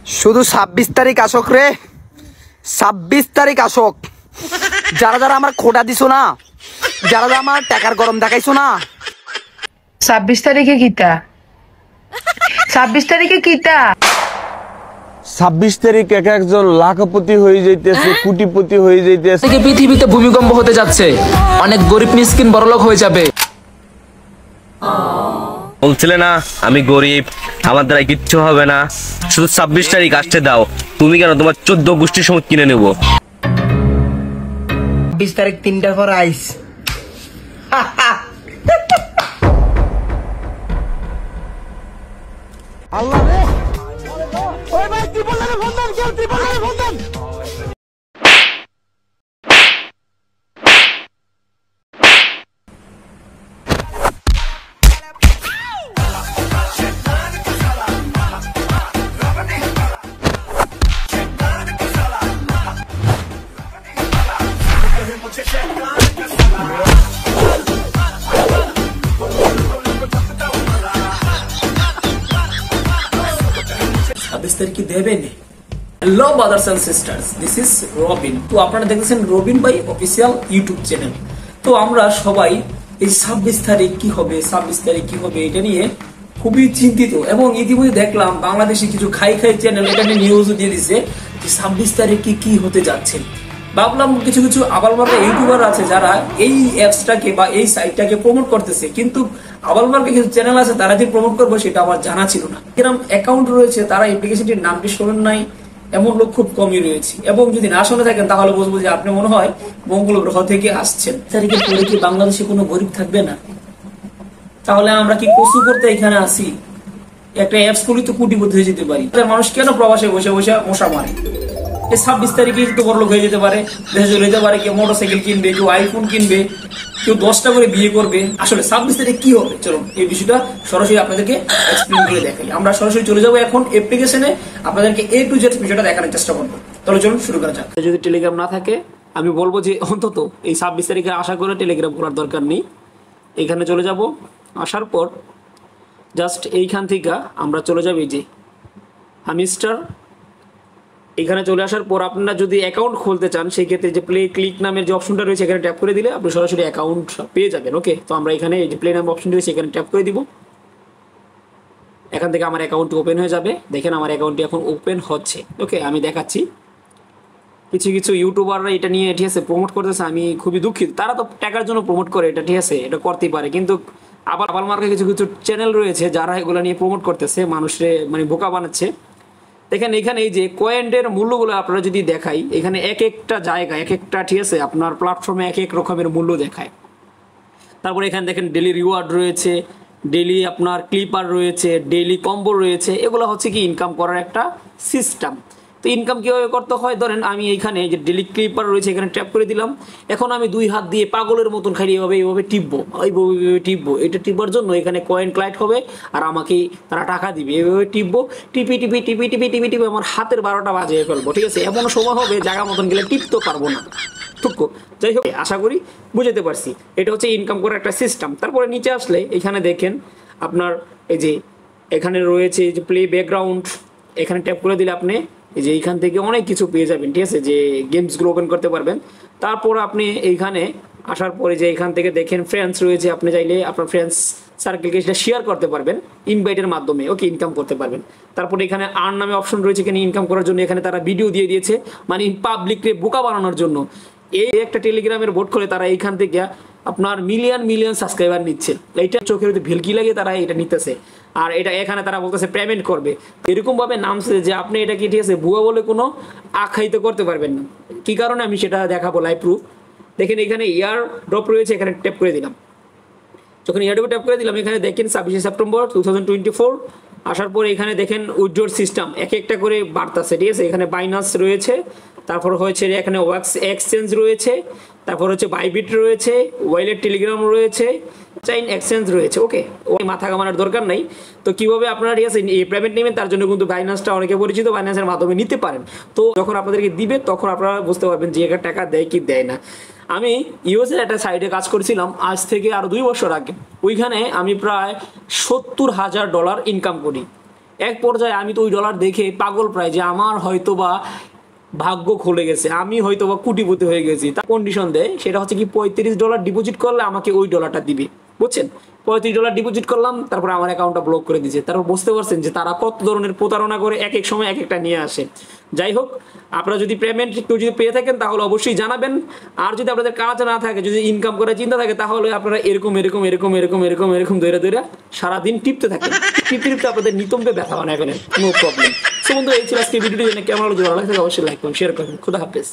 শুধু 26 তারিখ আসক রে, 26 তারিখ আসক। যারা যারা আমার খোটা দিছো না, যারা যারা আমার টাকার গরম দেখাইছো না। 26 তারিখে কিতা? 26 তারিখে কিতা? 26 তারিখ এক একজন লাখপতি হয়ে যাইতেছে, কোটিপতি হয়ে যাইতেছে। পৃথিবীতে ভূমিকম্প হতে যাচ্ছে, অনেক গরিব মিসকিন বড়লোক হয়ে যাবে। বলছিলে না আমি গরিব, আমার দ্বারা কিচ্ছু হবে না, শুধু 26 তারিখ আসতে দাও। তুমি কেন, তোমার 14 গোষ্ঠীর সময় কিনে নেবো। 26 তারিখ 3টার পর আইস। আল্লাহ রে, ওই ভাই ত্রিপলের বন্ধন, কেউ ত্রিপলের বন্ধন। Hello brothers and sisters, this is Robin. তো আপনারা দেখতেছেন রবিন ভাই অফিসিয়াল ইউটিউব চ্যানেল। তো আমরা সবাই এই 26 তারিখ কি হবে, 26 তারিখ কি হবে এটা নিয়ে খুবই চিন্তিত। এবং ইতিমধ্যে দেখলাম বাংলাদেশে কিছু খাই চ্যানেল এটা নিয়ে নিউজও দিয়ে দিচ্ছে যে 26 তারিখে কি হতে যাচ্ছে। ভাবলাম কিছু কিছু আবালমার্কা ইউটিউবার আছে যারা এই অ্যাপসটাকে বা এই সাইটটাকে প্রমোট করতেছে, কিন্তু আবালমার্কা কিছু চ্যানেল আছে তারা যে প্রমোট করবে সেটা আমার জানা ছিল না। এরকম অ্যাকাউন্ট রয়েছে, তারা অ্যাপ্লিকেশনটির নামটি শোনেন নাই এমন লোক খুব কমই রয়েছে। এবং যদি না শুনে থাকেন তাহলে বুঝবো যে আপনি মনে হয় মঙ্গল গ্রহ থেকে আসছেন। তারিখে পরে কি বাংলাদেশে কোনো গরিব থাকবে না? তাহলে আমরা কি কসু করতে এখানে আসি? একটা অ্যাপস খুলি তো কোটিপতি হয়ে যেতে পারি। মানুষ কেন প্রবাসে বসে বসে মশা মারে? এই 26 তারিখে তো বড় লোক হয়ে যেতে পারে, দেশে চলে যেতে পারে, কেউ মোটরসাইকেল কিনবে, কেউ আইফোন কিনবে, কেউ 10টা করে বিয়ে করবে। আসলে 26 তারিখে কি হবে চলুন এই বিষয়টা সরাসরি আপনাদেরকে এক্সপ্লেইন করে দেখাই। আমরা সরাসরি চলে যাবো এখন অ্যাপ্লিকেশনে, আপনাদেরকে A to Z বিষয়টা দেখানোর চেষ্টা করবো। তাহলে চলুন শুরু করা যাক। যদি টেলিগ্রাম না থাকে আমি বলবো যে অন্তত এই 26 তারিখে আশা করে টেলিগ্রাম করার দরকার নেই। এখানে চলে যাব, আসার পর জাস্ট এইখান থেকে আমরা চলে যাবো এই যে হামিস্টার। এখানে চলে আসার পর আপনারা যদি অ্যাকাউন্ট খুলতে চান সেই ক্ষেত্রে যে প্লে ক্লিক নামের যে অপশনটা রয়েছে এখানে ট্যাপ করে দিলে আপনি সরাসরি অ্যাকাউন্ট পেয়ে যাবেন। ওকে, তো আমরা এখানে এই যে প্লে নাম অপশন রয়েছে এখানে ট্যাপ করে দিব। এখান থেকে আমার অ্যাকাউন্টটি ওপেন হয়ে যাবে। দেখেন আমার অ্যাকাউন্টটি এখন ওপেন হচ্ছে। ওকে, আমি দেখাচ্ছি। কিছু কিছু ইউটিউবাররা এটা নিয়ে ঠিক আছে প্রমোট করতেছে, আমি খুবই দুঃখিত। তারা তো টাকার জন্য প্রমোট করে, এটা ঠিক আছে, এটা করতেই পারে, কিন্তু আবার আবালমার্কা কিছু কিছু চ্যানেল রয়েছে যারা এগুলো নিয়ে প্রমোট করতেছে, মানুষের মানে বোকা বানাচ্ছে। দেখেন এখানে এই যে কয়েনের মূল্যগুলো আপনারা যদি দেখাই, এখানে এক একটা জায়গা এক একটা ঠিক আছে আপনার প্ল্যাটফর্মে এক এক রকমের মূল্য দেখায়। তারপরে এখানে দেখেন ডেলি রিওয়ার্ড রয়েছে, ডেলি আপনার ক্লিপার রয়েছে, ডেলি কম্বো রয়েছে। এগুলো হচ্ছে কি ইনকাম করার একটা সিস্টেম। তো ইনকাম কীভাবে করতে হয়, ধরেন আমি এইখানে যে ডেলি ক্লিপার রয়েছে এখানে ট্যাপ করে দিলাম। এখন আমি 2 হাত দিয়ে পাগলের মতন খালি এইভাবে টিপবো, টিপবো। এটা টিপবার জন্য এখানে কয়েন ক্লাইট হবে আর আমাকে তারা টাকা দিবে। এইভাবে টিপবো, টিপি আমার হাতের 12টা বাজিয়ে ফেলবো। ঠিক আছে, এমন সময় হবে জায়গা মতন গেলে টিপতেও পারবো না। টুকু যাই হোক, আশা করি বুঝতে পারছি। এটা হচ্ছে ইনকাম করার একটা সিস্টেম। তারপরে নিচে আসলে এখানে দেখেন আপনার এই যে এখানে রয়েছে যে প্লে ব্যাকগ্রাউন্ড, এখানে ট্যাপ করে দিলে আপনি এই যে এইখান থেকে অনেক কিছু পেয়ে যাবেন। ঠিক আছে, যে গেমসগুলো ওপেন করতে পারবেন। তারপর আপনি এইখানে আসার পরে যে এখান থেকে দেখেন ফ্রেন্ডস রয়েছে, আপনি চাইলে আপনার ফ্রেন্ডস সার্কেলকে সেটা শেয়ার করতে পারবেন ইনভাইটের মাধ্যমে। ওকে, ইনকাম করতে পারবেন। তারপরে এখানে আর্ন নামে অপশন রয়েছে, এখানে ইনকাম করার জন্য এখানে তারা ভিডিও দিয়ে দিয়েছে, মানে পাবলিককে বোকা বানানোর জন্য। এই একটা টেলিগ্রামের বোট করে তারা এইখান থেকে আপনার মিলিয়ন সাবস্ক্রাইবার নিচ্ছে। এইটা চোখের ভেলকি লাগে তারা এটা নিতেছে। আর এটা এখানে তারা বলতেছে পেমেন্ট করবে। এরকম ভাবে নামছে যে আপনি এটা কি ঠিক আছে ভুয়া বলে কোনো আখ্যায়িত করতে পারবেন না। কি কারণে আমি সেটা দেখাবো লাইভ প্রুফ। দেখেন এখানে ইয়ার ড্রপ রয়েছে, এখানে ট্যাপ করে দিলাম। যখন ইয়ার ড্রপ ট্যাপ করে দিলাম এখানে দেখেন 26 সেপ্টেম্বর 2024 আসার পরে এখানে দেখেন উইথড্রল সিস্টেম এক একটা করে বাড়তেছে। ঠিক আছে, এখানে বাইনান্স রয়েছে, তারপর হচ্ছে এখানে ওয়াক্স এক্সচেঞ্জ রয়েছে, তারপর হচ্ছে বাইবিট রয়েছে, ওয়াইলেট টেলিগ্রাম রয়েছে, চেইন এক্সচেঞ্জ রয়েছে। ওকে, ওই মাথা কামানোর দরকার নাই। তো কিভাবে আপনারা ঠিক আছে এই পেমেন্ট নেবেন তার জন্য কিন্তু বাইনান্সটা অনেকে পরিচিত, বাইনান্সের মাধ্যমে নিতে পারেন। তো যখন আপনাদেরকে দিবে তখন আপনারা বুঝতে পারবেন যে একটা টাকা দেয় কি দেয় না। আমি ইউএসএর একটা সাইডে কাজ করছিলাম আজ থেকে আরো 2 বছর আগে। ওইখানে আমি প্রায় $70,000 ইনকাম করি। এক পর্যায়ে আমি তো ওই ডলার দেখে পাগল প্রায় যে আমার হয়তো বা ভাগ্য খুলে গেছে, আমি হয়তো বা কোটিপতি হয়ে গেছি। তার কন্ডিশন দেয়, সেটা হচ্ছে কি $35 ডিপোজিট করলে আমাকে ওই ডলারটা দিবে, বুঝছেন? $35 ডিপোজিট করলাম, তারপর আমার অ্যাকাউন্টটা ব্লক করে দিয়েছে। তারপর বুঝতে পারছেন যে তারা কত ধরনের প্রতারণা করে, এক এক সময় এক একটা নিয়ে আসে। যাই হোক, আপনারা যদি পেমেন্ট কেউ যদি পেয়ে থাকেন তাহলে অবশ্যই জানাবেন। আর যদি আপনাদের কাজ না থাকে, যদি ইনকাম করার চিন্তা থাকে, তাহলে আপনারা এরকম এরকম এরকম এরকম এরকম এরকম ধরে ধরে সারাদিন টিপতে থাকেন। টিপতে টিপতে আপনাদের নিতম্বে ব্যথা বানায় ফেলেন, নো প্রবলেম। সো বন্ধু, এই ছিল আজকে ভিডিওটি। কেমন হলো, ভালো লাগলে অবশ্যই লাইক করুন, শেয়ার করুন। খুদা হাফেজ।